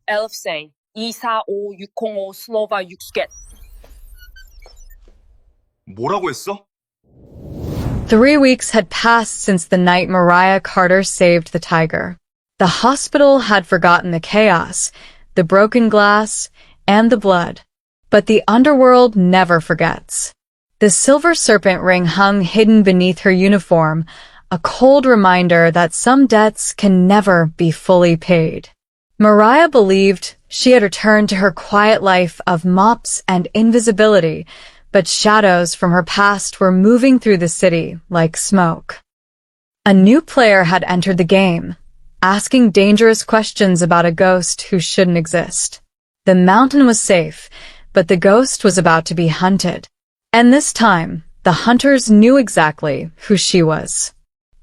엘프생 245605 슬로바 6개. 뭐라고 했어? 3 weeks had passed since the night Mariah Carter saved the tiger. The hospital had forgotten the chaos, the broken glass, and the blood. But the underworld never forgets. The silver serpent ring hung hidden beneath her uniform, a cold reminder that some debts can never be fully paid. Mariah believed she had returned to her quiet life of mops and invisibility, but shadows from her past were moving through the city like smoke. A new player had entered the game, asking dangerous questions about a ghost who shouldn't exist. The mountain was safe, but the ghost was about to be hunted. And this time, the hunters knew exactly who she was.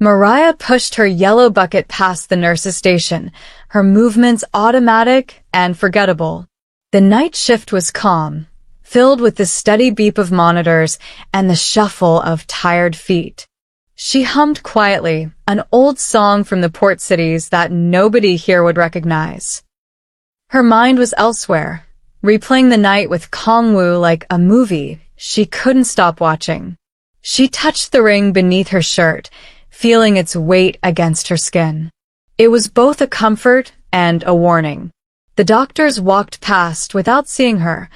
Mariah pushed her yellow bucket past the nurse's station, her movements automatic and forgettable. The night shift was calm, filled with the steady beep of monitors and the shuffle of tired feet. She hummed quietly, an old song from the port cities that nobody here would recognize. Her mind was elsewhere, replaying the night with Kongwoo like a movie she couldn't stop watching. She touched the ring beneath her shirt, feeling its weight against her skin. It was both a comfort and a warning. The doctors walked past without seeing her,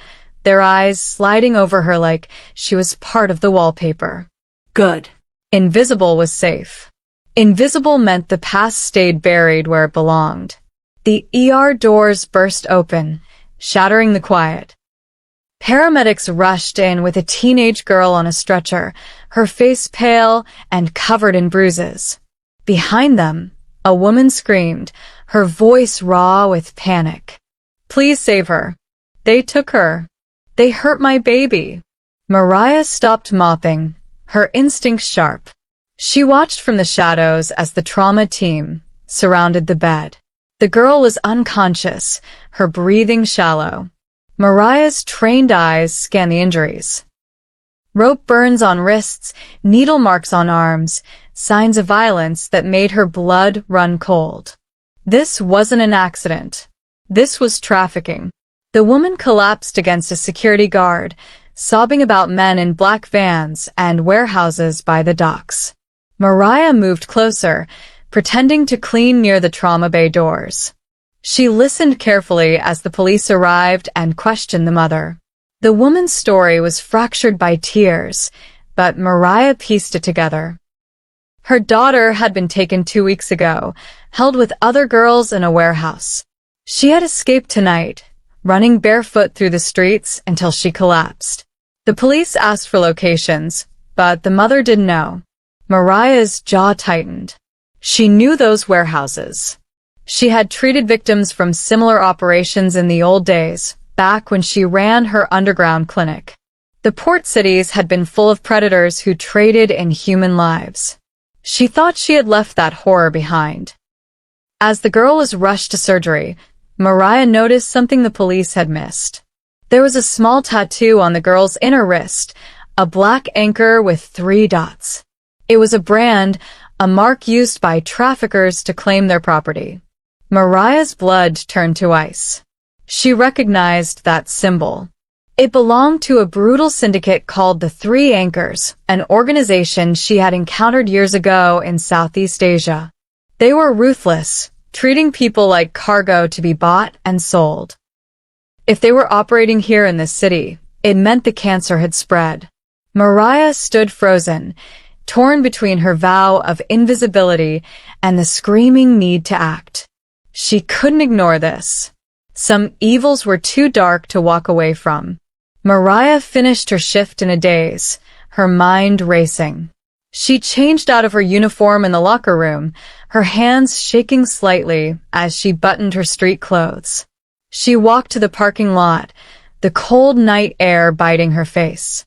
their eyes sliding over her like she was part of the wallpaper. Good. Invisible was safe. Invisible meant the past stayed buried where it belonged. The ER doors burst open, shattering the quiet. Paramedics rushed in with a teenage girl on a stretcher, her face pale and covered in bruises. Behind them, a woman screamed, her voice raw with panic. Please save her. They took her. They hurt my baby. Mariah stopped mopping, her instincts sharp. She watched from the shadows as the trauma team surrounded the bed. The girl was unconscious, her breathing shallow. Mariah's trained eyes scanned the injuries. Rope burns on wrists, needle marks on arms, signs of violence that made her blood run cold. This wasn't an accident. This was trafficking. The woman collapsed against a security guard, sobbing about men in black vans and warehouses by the docks. Mariah moved closer, pretending to clean near the trauma bay doors. She listened carefully as the police arrived and questioned the mother. The woman's story was fractured by tears, but Mariah pieced it together. Her daughter had been taken 2 weeks ago, held with other girls in a warehouse. She had escaped tonight, running barefoot through the streets until she collapsed. The police asked for locations, but the mother didn't know. Mariah's jaw tightened. She knew those warehouses. She had treated victims from similar operations in the old days, back when she ran her underground clinic. The port cities had been full of predators who traded in human lives. She thought she had left that horror behind. As the girl was rushed to surgery, Mariah noticed something the police had missed. There was a small tattoo on the girl's inner wrist, a black anchor with 3 dots. It was a brand, a mark used by traffickers to claim their property. Mariah's blood turned to ice. She recognized that symbol. It belonged to a brutal syndicate called the 3 Anchors, an organization she had encountered years ago in Southeast Asia. They were ruthless, treating people like cargo to be bought and sold. If they were operating here in this city, it meant the cancer had spread. Mariah stood frozen, torn between her vow of invisibility and the screaming need to act. She couldn't ignore this. Some evils were too dark to walk away from. Mariah finished her shift in a daze, her mind racing. She changed out of her uniform in the locker room, her hands shaking slightly as she buttoned her street clothes. She walked to the parking lot, the cold night air biting her face.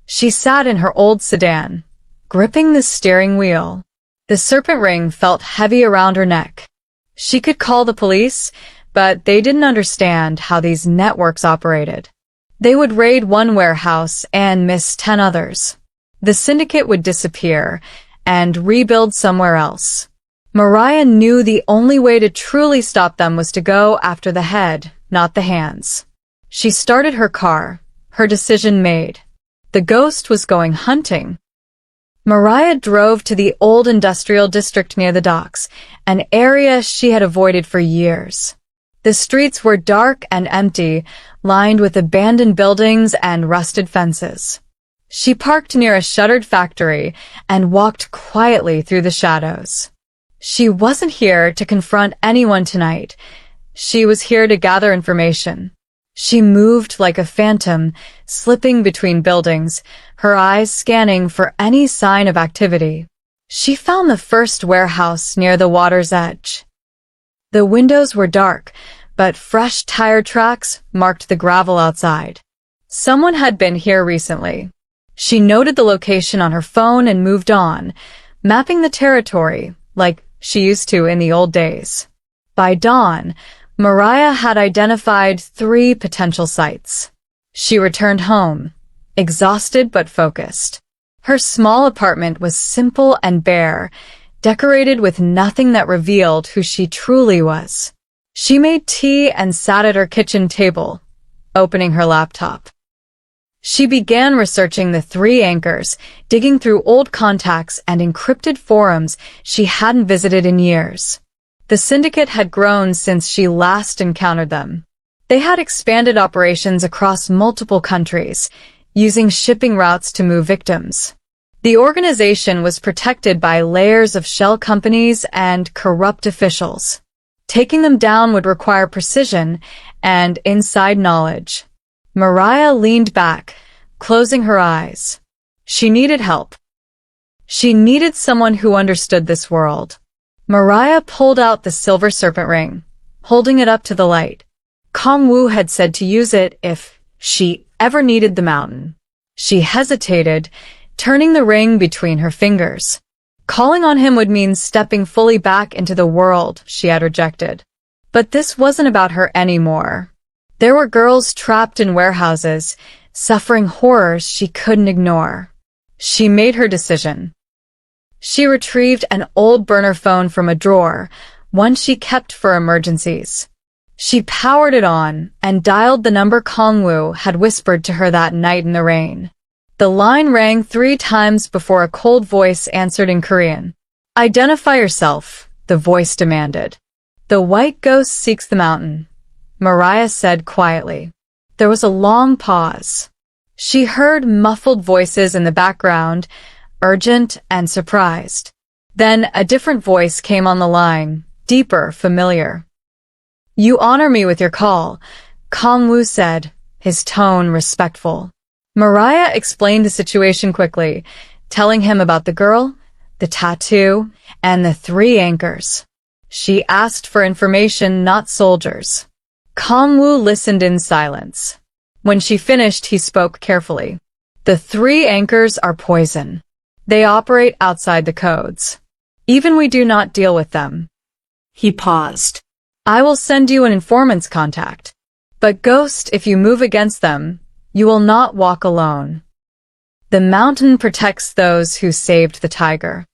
She sat in her old sedan, gripping the steering wheel. The serpent ring felt heavy around her neck. She could call the police, but they didn't understand how these networks operated. They would raid one warehouse and miss 10 others. The syndicate would disappear and rebuild somewhere else. Mariah knew the only way to truly stop them was to go after the head, not the hands. She started her car, her decision made. The ghost was going hunting. Mariah drove to the old industrial district near the docks, an area she had avoided for years. The streets were dark and empty, lined with abandoned buildings and rusted fences. She parked near a shuttered factory and walked quietly through the shadows. She wasn't here to confront anyone tonight. She was here to gather information. She moved like a phantom, slipping between buildings, her eyes scanning for any sign of activity. She found the first warehouse near the water's edge. The windows were dark, but fresh tire tracks marked the gravel outside. Someone had been here recently. She noted the location on her phone and moved on, mapping the territory like she used to in the old days. By dawn, Mariah had identified 3 potential sites. She returned home, exhausted but focused. Her small apartment was simple and bare, decorated with nothing that revealed who she truly was. She made tea and sat at her kitchen table, opening her laptop. She began researching the 3 anchors, digging through old contacts and encrypted forums she hadn't visited in years. The syndicate had grown since she last encountered them. They had expanded operations across multiple countries, using shipping routes to move victims. The organization was protected by layers of shell companies and corrupt officials. Taking them down would require precision and inside knowledge. Mariah leaned back, closing her eyes. She needed help. She needed someone who understood this world. Mariah pulled out the silver serpent ring, holding it up to the light. Kong Wu had said to use it if she ever needed the mountain. She hesitated, turning the ring between her fingers. Calling on him would mean stepping fully back into the world she had rejected. But this wasn't about her anymore. There were girls trapped in warehouses, suffering horrors she couldn't ignore. She made her decision. She retrieved an old burner phone from a drawer, one she kept for emergencies. She powered it on and dialed the number Kong Wu had whispered to her that night in the rain. The line rang 3 times before a cold voice answered in Korean. "Identify yourself," the voice demanded. "The white ghost seeks the mountain," Mariah said quietly. There was a long pause. She heard muffled voices in the background, urgent and surprised. Then a different voice came on the line, deeper, familiar. "You honor me with your call," Kong Wu said, his tone respectful. Mariah explained the situation quickly, telling him about the girl, the tattoo, and the 3 anchors. She asked for information, not soldiers. Kong Wu listened in silence. When she finished, he spoke carefully. "The 3 anchors are poison. They operate outside the codes. Even we do not deal with them." He paused. "I will send you an informant's contact. But Ghost, if you move against them, you will not walk alone. The mountain protects those who saved the tiger."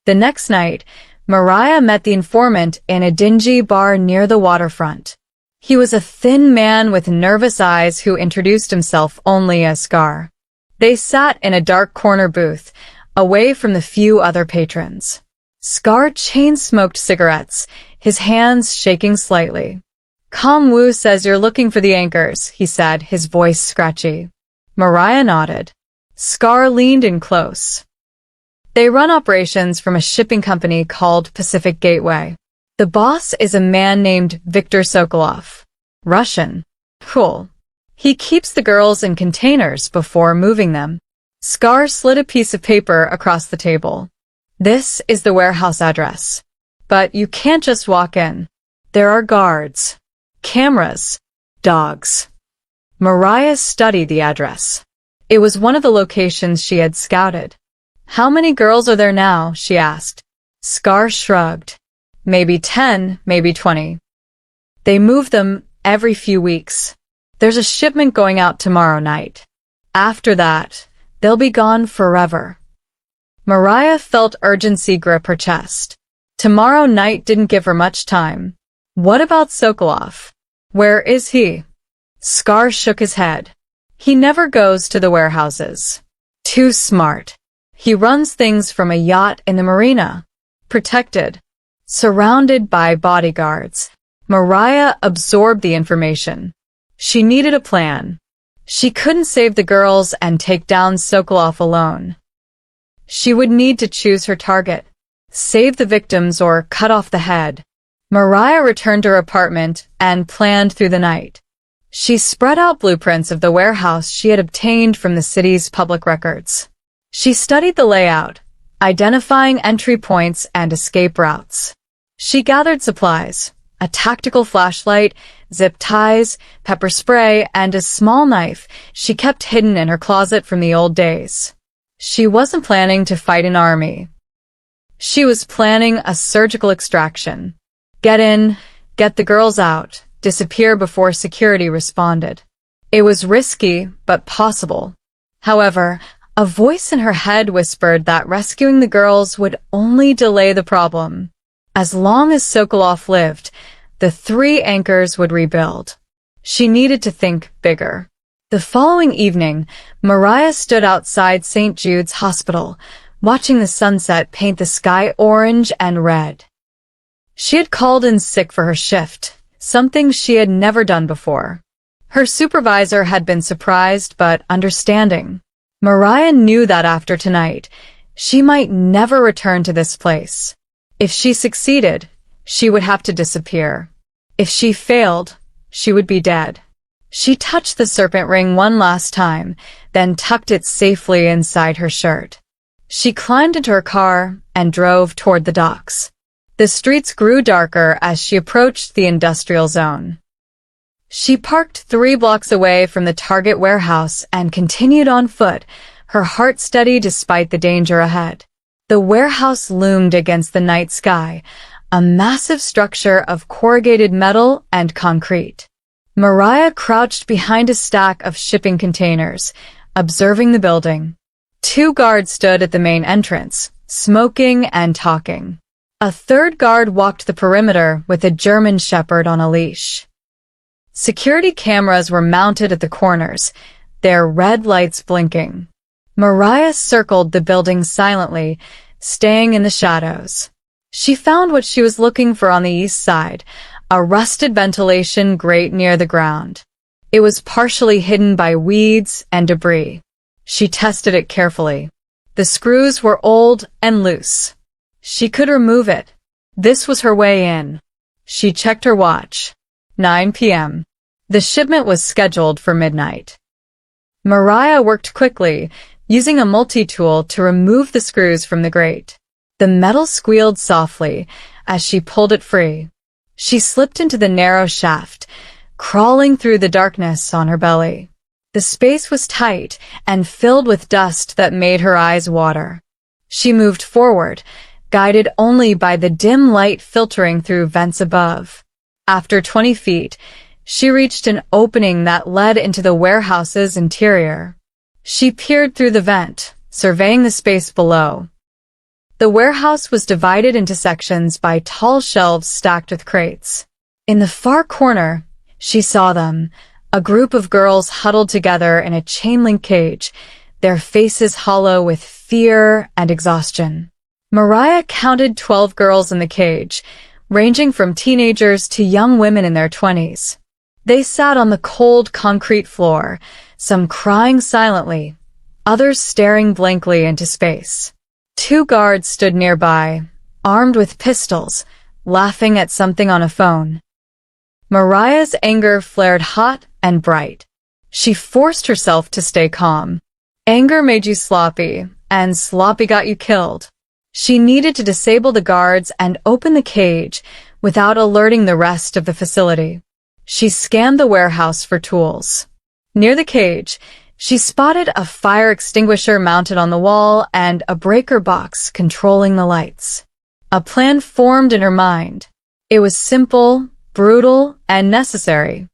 The next night, Mariah met the informant in a dingy bar near the waterfront. He was a thin man with nervous eyes who introduced himself only as Scar. They sat in a dark corner booth, away from the few other patrons. Scar chain-smoked cigarettes, his hands shaking slightly. "Kong Wu says you're looking for the anchors," he said, his voice scratchy. Mariah nodded. Scar leaned in close. "They run operations from a shipping company called Pacific Gateway. The boss is a man named Viktor Sokolov. Russian. Cool. He keeps the girls in containers before moving them." Scar slid a piece of paper across the table. "This is the warehouse address. But you can't just walk in. There are guards, cameras, dogs." Mariah studied the address. It was one of the locations she had scouted. "How many girls are there now?" she asked. Scar shrugged. "Maybe 10, maybe 20. They move them every few weeks. There's a shipment going out tomorrow night. After that, they'll be gone forever." Mariah felt urgency grip her chest. Tomorrow night didn't give her much time. What about Sokolov? Where is he? Scar shook his head. He never goes to the warehouses. Too smart. He runs things from a yacht in the marina. Protected. Surrounded by bodyguards. Mariah absorbed the information. She needed a plan. She couldn't save the girls and take down Sokolov alone. She would need to choose her target. Save the victims or cut off the head. Mariah returned to her apartment and planned through the night. She spread out blueprints of the warehouse she had obtained from the city's public records. She studied the layout, identifying entry points and escape routes. She gathered supplies, a tactical flashlight, zip ties, pepper spray, and a small knife she kept hidden in her closet from the old days. She wasn't planning to fight an army. She was planning a surgical extraction. Get in, get the girls out, disappear before security responded. It was risky, but possible. However, a voice in her head whispered that rescuing the girls would only delay the problem. As long as Sokolov lived, the three anchors would rebuild. She needed to think bigger. The following evening, Mariah stood outside St. Jude's Hospital, watching the sunset paint the sky orange and red. She had called in sick for her shift, something she had never done before. Her supervisor had been surprised but understanding. Mariah knew that after tonight, she might never return to this place. If she succeeded, she would have to disappear. If she failed, she would be dead. She touched the serpent ring one last time, then tucked it safely inside her shirt. She climbed into her car and drove toward the docks. The streets grew darker as she approached the industrial zone. She parked 3 blocks away from the Target warehouse and continued on foot, her heart steady despite the danger ahead. The warehouse loomed against the night sky, a massive structure of corrugated metal and concrete. Mariah crouched behind a stack of shipping containers, observing the building. 2 guards stood at the main entrance, smoking and talking. A 3rd guard walked the perimeter with a German shepherd on a leash. Security cameras were mounted at the corners, their red lights blinking. Mariah circled the building silently, staying in the shadows. She found what she was looking for on the east side, a rusted ventilation grate near the ground. It was partially hidden by weeds and debris. She tested it carefully. The screws were old and loose. She could remove it. This was her way in. She checked her watch. 9 p.m. The shipment was scheduled for midnight. Mariah worked quickly, using a multi-tool to remove the screws from the grate. The metal squealed softly as she pulled it free. She slipped into the narrow shaft, crawling through the darkness on her belly. The space was tight and filled with dust that made her eyes water. She moved forward, guided only by the dim light filtering through vents above. After 20 feet, she reached an opening that led into the warehouse's interior. She peered through the vent, surveying the space below. The warehouse was divided into sections by tall shelves stacked with crates. In the far corner, she saw them, a group of girls huddled together in a chain-link cage, their faces hollow with fear and exhaustion. Mariah counted 12 girls in the cage, ranging from teenagers to young women in their 20s. They sat on the cold concrete floor, some crying silently, others staring blankly into space. 2 guards stood nearby, armed with pistols, laughing at something on a phone. Mariah's anger flared hot and bright. She forced herself to stay calm. Anger made you sloppy, and sloppy got you killed. She needed to disable the guards and open the cage without alerting the rest of the facility. She scanned the warehouse for tools. Near the cage, she spotted a fire extinguisher mounted on the wall and a breaker box controlling the lights. A plan formed in her mind. It was simple, brutal, and necessary.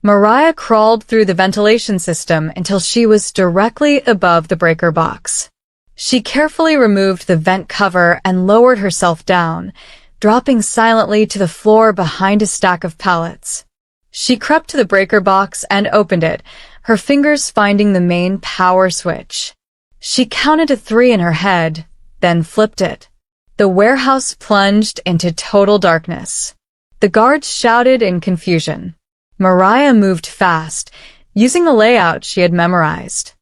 Mariah crawled through the ventilation system until she was directly above the breaker box. She carefully removed the vent cover and lowered herself down, dropping silently to the floor behind a stack of pallets. She crept to the breaker box and opened it, her fingers finding the main power switch. She counted to 3 in her head, then flipped it. The warehouse plunged into total darkness. The guards shouted in confusion. Mariah moved fast, using the layout she had memorized.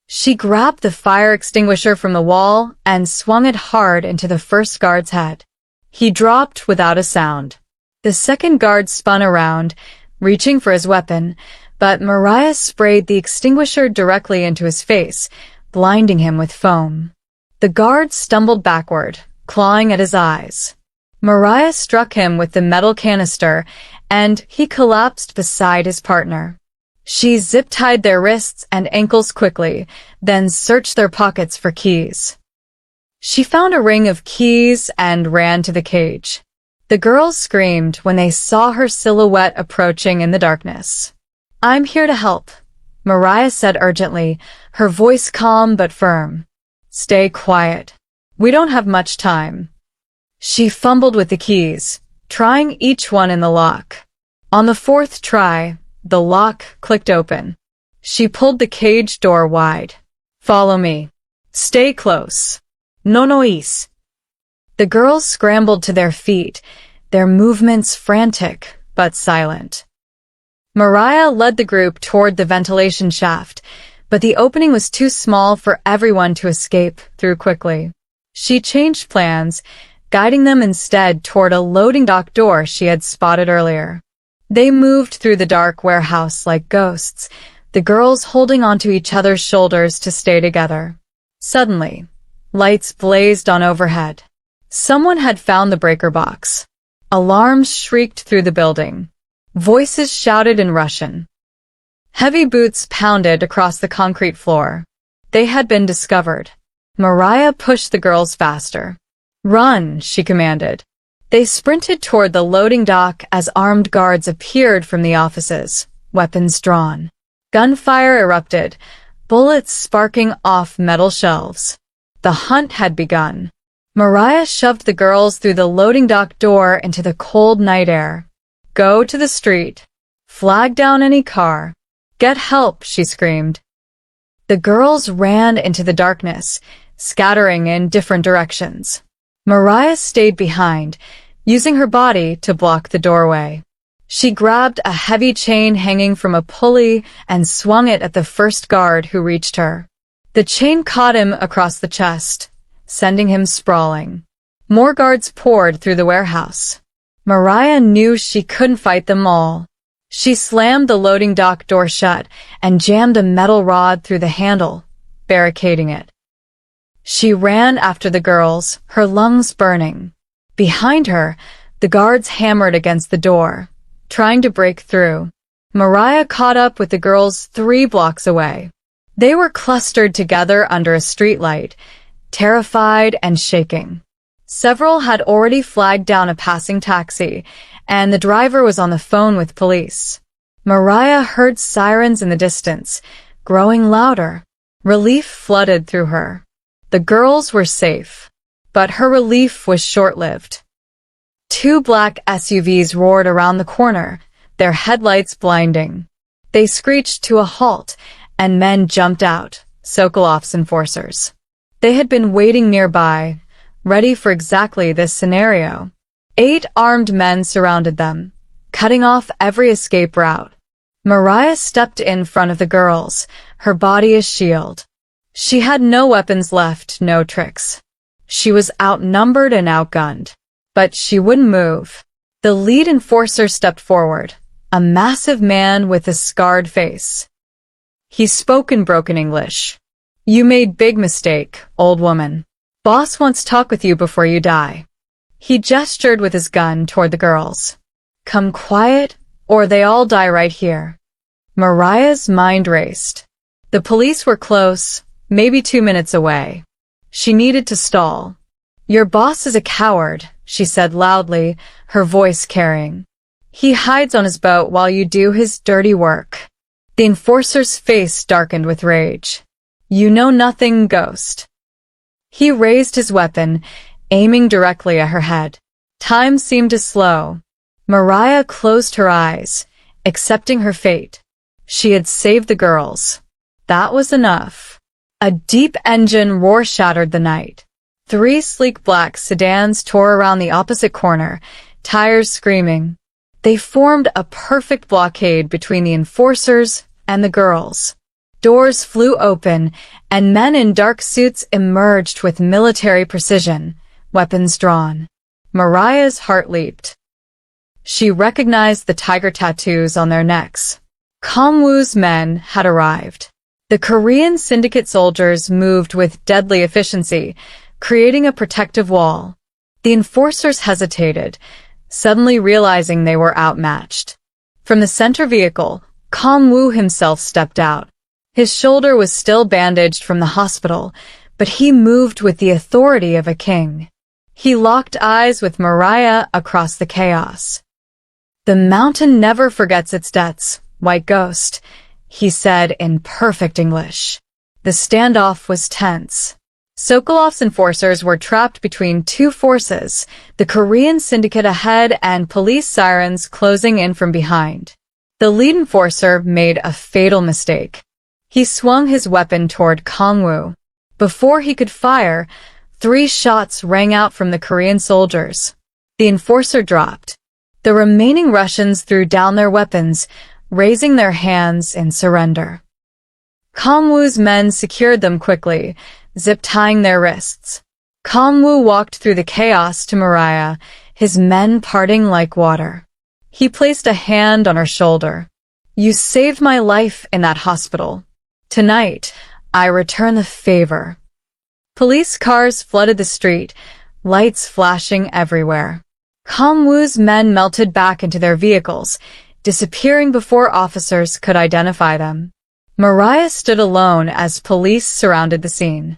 She grabbed the fire extinguisher from the wall and swung it hard into the first guard's head. He dropped without a sound. The second guard spun around, reaching for his weapon, but Mariah sprayed the extinguisher directly into his face, blinding him with foam. The guard stumbled backward, clawing at his eyes. Mariah struck him with the metal canister, and he collapsed beside his partner. She zip-tied their wrists and ankles quickly, then searched their pockets for keys. She found a ring of keys and ran to the cage. The girls screamed when they saw her silhouette approaching in the darkness. "I'm here to help," Mariah said urgently, her voice calm but firm. "Stay quiet. We don't have much time." She fumbled with the keys, trying each one in the lock. On the 4th try, the lock clicked open. She pulled the cage door wide. "Follow me. Stay close. No noise." The girls scrambled to their feet, their movements frantic but silent. Mariah led the group toward the ventilation shaft, but the opening was too small for everyone to escape through quickly. She changed plans, guiding them instead toward a loading dock door she had spotted earlier. They moved through the dark warehouse like ghosts, the girls holding onto each other's shoulders to stay together. Suddenly, lights blazed on overhead. Someone had found the breaker box. Alarms shrieked through the building. Voices shouted in Russian. Heavy boots pounded across the concrete floor. They had been discovered. Mariah pushed the girls faster. "Run," she commanded. They sprinted toward the loading dock as armed guards appeared from the offices, weapons drawn. Gunfire erupted, bullets sparking off metal shelves. The hunt had begun. Mariah shoved the girls through the loading dock door into the cold night air. "Go to the street. Flag down any car. Get help," she screamed. The girls ran into the darkness, scattering in different directions. Mariah stayed behind, using her body to block the doorway. She grabbed a heavy chain hanging from a pulley and swung it at the first guard who reached her. The chain caught him across the chest, sending him sprawling. More guards poured through the warehouse. Mariah knew she couldn't fight them all. She slammed the loading dock door shut and jammed a metal rod through the handle, barricading it. She ran after the girls, her lungs burning. Behind her, the guards hammered against the door, trying to break through. Mariah caught up with the girls 3 blocks away. They were clustered together under a streetlight, terrified and shaking. Several had already flagged down a passing taxi, and the driver was on the phone with police. Mariah heard sirens in the distance, growing louder. Relief flooded through her. The girls were safe, but her relief was short-lived. 2 black SUVs roared around the corner, their headlights blinding. They screeched to a halt, and men jumped out, Sokolov's enforcers. They had been waiting nearby, ready for exactly this scenario. 8 armed men surrounded them, cutting off every escape route. Mariah stepped in front of the girls, her body a shield. She had no weapons left, no tricks. She was outnumbered and outgunned. But she wouldn't move. The lead enforcer stepped forward, a massive man with a scarred face. He spoke in broken English. "You made big mistake, old woman. Boss wants talk with you before you die." He gestured with his gun toward the girls. "Come quiet, or they all die right here." Mariah's mind raced. The police were close, maybe 2 minutes away. She needed to stall. "Your boss is a coward," she said loudly, her voice carrying. "He hides on his boat while you do his dirty work." The enforcer's face darkened with rage. "You know nothing, ghost. He raised his weapon, aiming directly at her head. Time seemed to slow. Mariah closed her eyes, accepting her fate. She had saved the girls. That was enough. A deep engine roar shattered the night. 3 sleek black sedans tore around the opposite corner, tires screaming. They formed a perfect blockade between the enforcers and the girls. Doors flew open, and men in dark suits emerged with military precision, weapons drawn. Mariah's heart leaped. She recognized the tiger tattoos on their necks. Kangwoo's men had arrived. The Korean syndicate soldiers moved with deadly efficiency, creating a protective wall. The enforcers hesitated, suddenly realizing they were outmatched. From the center vehicle, Kangwoo himself stepped out. His shoulder was still bandaged from the hospital, but he moved with the authority of a king. He locked eyes with Mariah across the chaos. "The mountain never forgets its debts, White Ghost," he said in perfect English. The standoff was tense. Sokolov's enforcers were trapped between 2 forces, the Korean syndicate ahead and police sirens closing in from behind. The lead enforcer made a fatal mistake. He swung his weapon toward Kangwoo. Before he could fire, 3 shots rang out from the Korean soldiers. The enforcer dropped. The remaining Russians threw down their weapons, raising their hands in surrender. Kangwoo's men secured them quickly, zip-tying their wrists. Kangwoo walked through the chaos to Mariah, his men parting like water. He placed a hand on her shoulder. "You saved my life in that hospital. Tonight, I return the favor." Police cars flooded the street, lights flashing everywhere. Kangwoo's men melted back into their vehicles, disappearing before officers could identify them. Mariah stood alone as police surrounded the scene.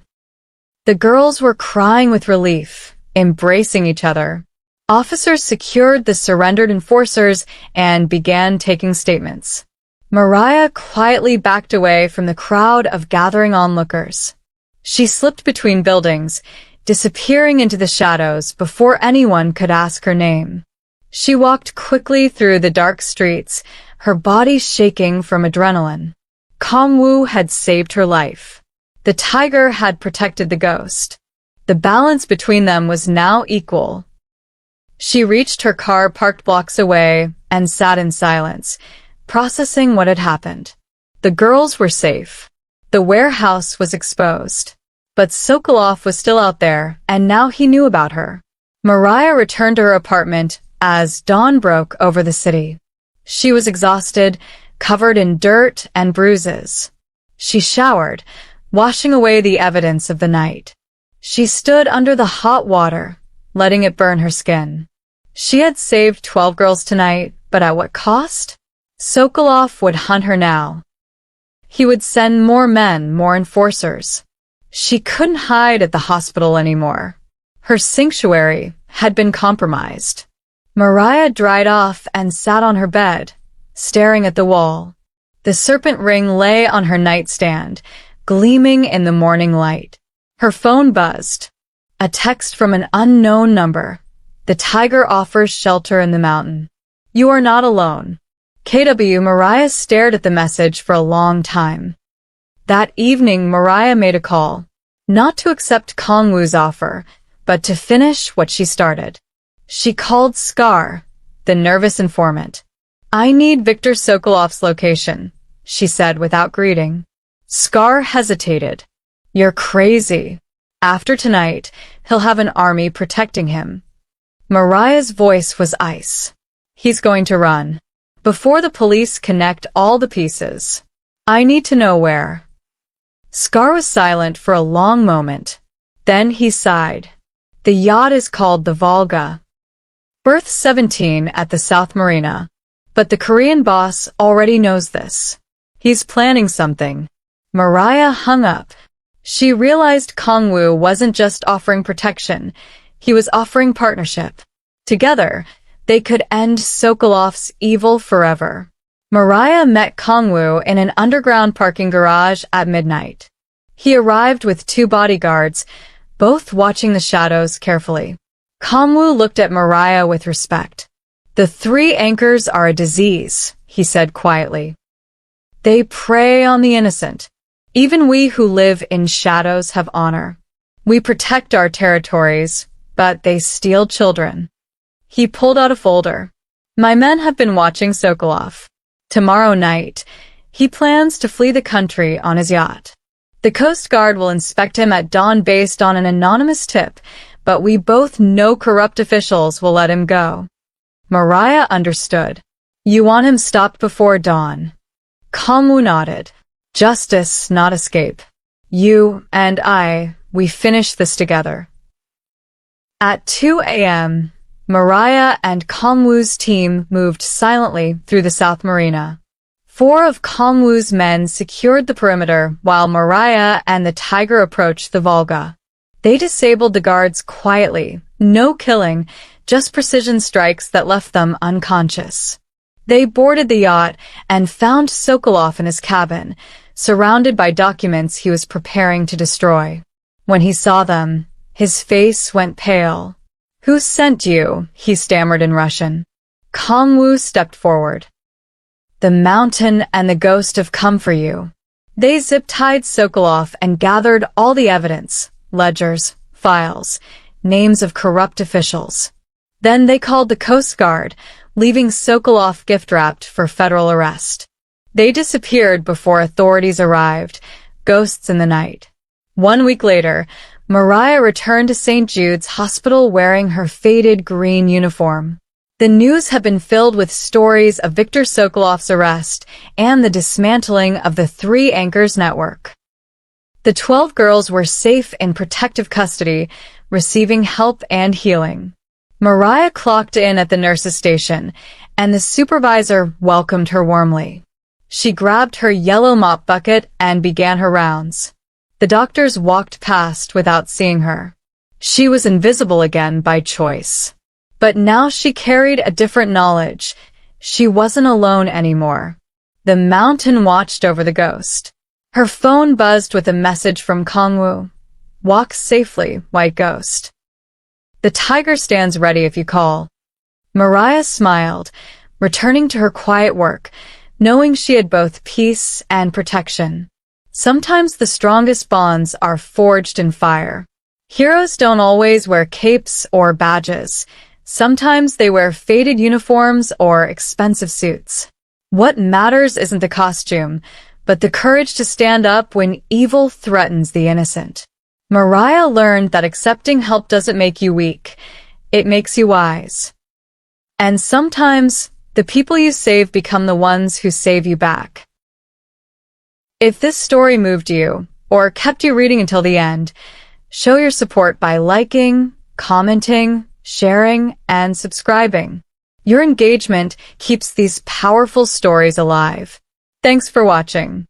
The girls were crying with relief, embracing each other. Officers secured the surrendered enforcers and began taking statements. Mariah quietly backed away from the crowd of gathering onlookers. She slipped between buildings, disappearing into the shadows before anyone could ask her name. She walked quickly through the dark streets, her body shaking from adrenaline. Kangwoo had saved her life. The tiger had protected the ghost. The balance between them was now equal. She reached her car parked blocks away and sat in silence, processing what had happened. The girls were safe. The warehouse was exposed. But Sokolov was still out there, and now he knew about her. Mariah returned to her apartment as dawn broke over the city. She was exhausted, covered in dirt and bruises. She showered, washing away the evidence of the night. She stood under the hot water, letting it burn her skin. She had saved 12 girls tonight, but at what cost? Sokolov would hunt her now. He would send more men, more enforcers. She couldn't hide at the hospital anymore. Her sanctuary had been compromised. Mariah dried off and sat on her bed, staring at the wall. The serpent ring lay on her nightstand, gleaming in the morning light. Her phone buzzed. A text from an unknown number. "The tiger offers shelter in the mountain. You are not alone." KW. Mariah stared at the message for a long time. That evening, Mariah made a call. Not to accept Kangwoo's offer, but to finish what she started. She called Scar, the nervous informant. "I need Victor Sokolov's location," she said without greeting. Scar hesitated. "You're crazy. After tonight, he'll have an army protecting him." Mariah's voice was ice. "He's going to run. Before the police connect all the pieces. I need to know where." Scar was silent for a long moment. Then he sighed. "The yacht is called the Volga. Berth 17 at the South Marina. But the Korean boss already knows this. He's planning something." Mariah hung up. She realized Kangwoo wasn't just offering protection, he was offering partnership. Together, they could end Sokolov's evil forever. Mariah met Kangwoo in an underground parking garage at midnight. He arrived with 2 bodyguards, both watching the shadows carefully. Kamwoo looked at Mariah with respect. "The three anchors are a disease," he said quietly. "They prey on the innocent. Even we who live in shadows have honor. We protect our territories, but they steal children." He pulled out a folder. "My men have been watching Sokolov. Tomorrow night, he plans to flee the country on his yacht. The Coast Guard will inspect him at dawn based on an anonymous tip, but we both know corrupt officials will let him go." Mariah understood. "You want him stopped before dawn?" Kamwoo nodded. "Justice, not escape. You and I, we finish this together." At 2 a.m., Mariah and Kamwoo's team moved silently through the South Marina. 4 of Kamwoo's men secured the perimeter while Mariah and the Tiger approached the Volga. They disabled the guards quietly, no killing, just precision strikes that left them unconscious. They boarded the yacht and found Sokolov in his cabin, surrounded by documents he was preparing to destroy. When he saw them, his face went pale. "Who sent you?" he stammered in Russian. Kamwoo stepped forward. "The mountain and the ghost have come for you." They zip-tied Sokolov and gathered all the evidence, ledgers, files, names of corrupt officials. Then they called the Coast Guard, leaving Sokolov gift-wrapped for federal arrest. They disappeared before authorities arrived, ghosts in the night. 1 week later, Mariah returned to St. Jude's Hospital wearing her faded green uniform. The news had been filled with stories of Viktor Sokolov's arrest and the dismantling of the Three Anchors network. The 12 girls were safe in protective custody, receiving help and healing. Mariah clocked in at the nurse's station, and the supervisor welcomed her warmly. She grabbed her yellow mop bucket and began her rounds. The doctors walked past without seeing her. She was invisible again by choice. But now she carried a different knowledge. She wasn't alone anymore. The mountain watched over the ghost. Her phone buzzed with a message from Kamwoo. "Walk safely, white ghost. The tiger stands ready if you call." Mariah smiled, returning to her quiet work, knowing she had both peace and protection. Sometimes the strongest bonds are forged in fire. Heroes don't always wear capes or badges. Sometimes they wear faded uniforms or expensive suits. What matters isn't the costume, but the courage to stand up when evil threatens the innocent. Mariah learned that accepting help doesn't make you weak. It makes you wise. And sometimes, the people you save become the ones who save you back. If this story moved you, or kept you reading until the end, show your support by liking, commenting, sharing, and subscribing. Your engagement keeps these powerful stories alive. Thanks for watching.